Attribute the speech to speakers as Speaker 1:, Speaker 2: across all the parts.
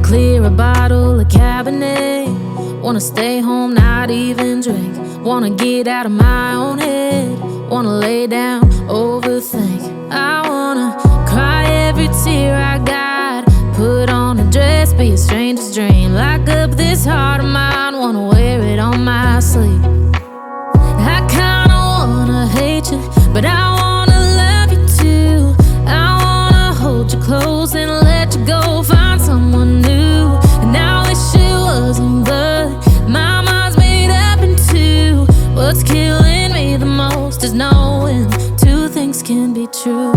Speaker 1: clear a bottle of Cabernet. Wanna stay home, not even drink. Wanna get out of my own head. Wanna lay down, overthink. I wanna cry every tear I got. Put on a dress, be a stranger's dream. Lock up this heart of mine, wanna wear it on my sleeve. I kinda wanna hate you, but I wanna love you too. I wanna hold you close and let you go. Find someone new, and I wish it wasn't, but my mind's made up in two. What's killing me the most is knowing two things can be true.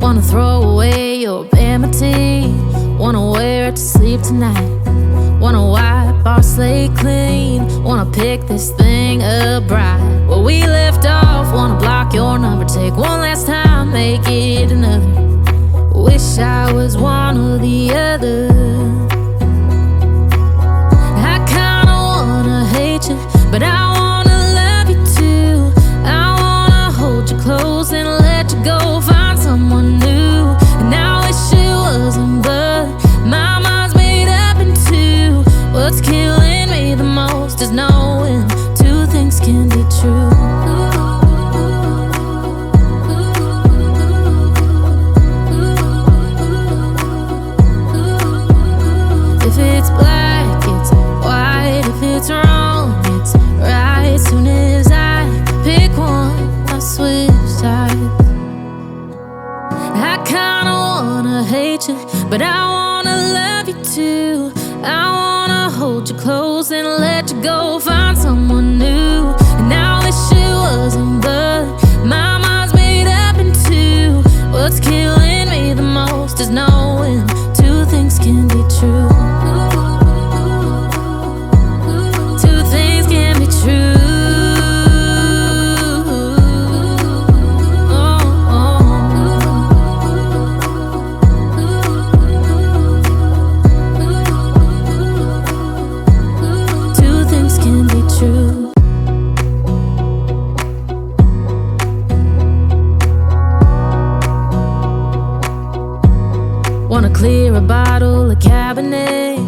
Speaker 1: Wanna throw away your vanity. Wanna wear it to sleep tonight. Wanna wipe our slate clean. Wanna pick this thing up right where we left off. Wanna block your number, take one last time, make it another. Wish I was one or the other. I kinda wanna hate you, but I wanna love you too. I wanna hold you close and let you go. Find someone new, and I wish it wasn't, but my mind's made up in two. What's killing me the most is knowing two things can be true. If it's black, it's white. If it's wrong, it's right. Soon as I pick one, I switch sides. I kinda wanna hate you, but I wanna love you too. I wanna hold you close and let you go. Find someone new, and I wish it wasn't, but my mind's made up in two. What's killing me the most is knowing two things can be true. Two things can be true. Wanna clear a bottle of Cabernet.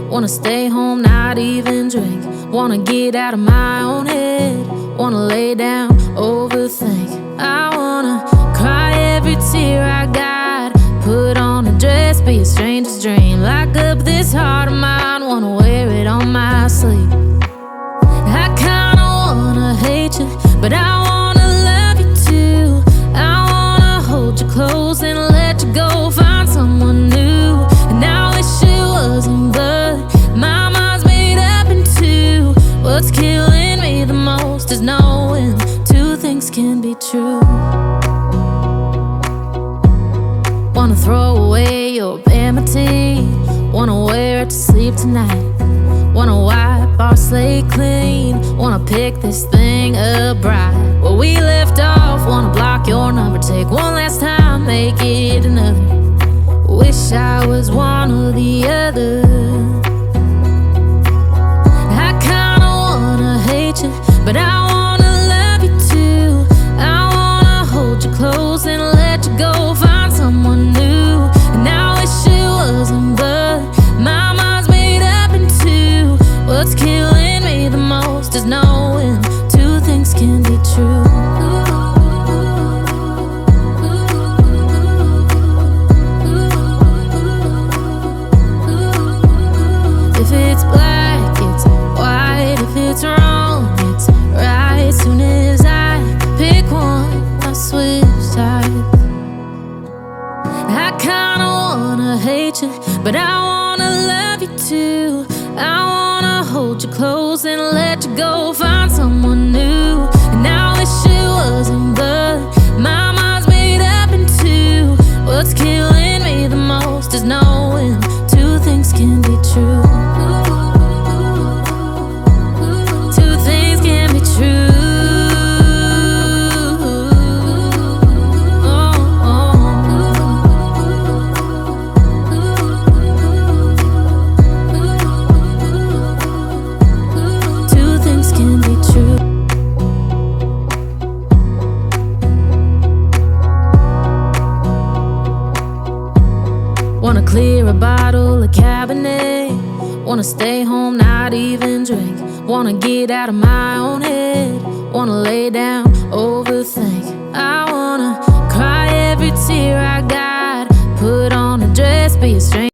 Speaker 1: Wanna stay home, not even drink. Wanna get out of my own head. Wanna lay down, overthink. I wanna cry every tear I got. Put on a dress, be a stranger's dream. Lock up this heart of mine, wanna wear it on my sleeve. I kinda wanna hate you, but I wanna love you too. I wanna hold you close and let you go. Find someone new, and I wish it wasn't, but my mind's made up in two. What's killing me the most is knowing two things can be true. Wanna throw away your vanity. Wanna wear it to sleep tonight. Wanna wipe our slate clean. Wanna pick this thing up right where we left off. Wanna block your number, take one last time, make it another. Wish I was one or the other. I kinda wanna hate you, but I wanna love you too. I wanna hold you close and let you go. Find someone new, and I wish it wasn't, but my mind's made up in two. What's killing me the most is knowing two things can be true. If it's black, it's white. If it's wrong, it's right. Soon as I pick one, I switch sides. I kinda wanna hate you, but I wanna love you too. I wanna hold you close and let you go. Find someone new, and I wish it wasn't, but my mind's made up in two. What's killing me the most is knowing two things can be true. Two things can be true. Two things can be clear a bottle of Cabernet. Wanna stay home, not even drink. Wanna get out of my own head. Wanna lay down, overthink. I wanna cry every tear I got. Put on a dress, be a stranger.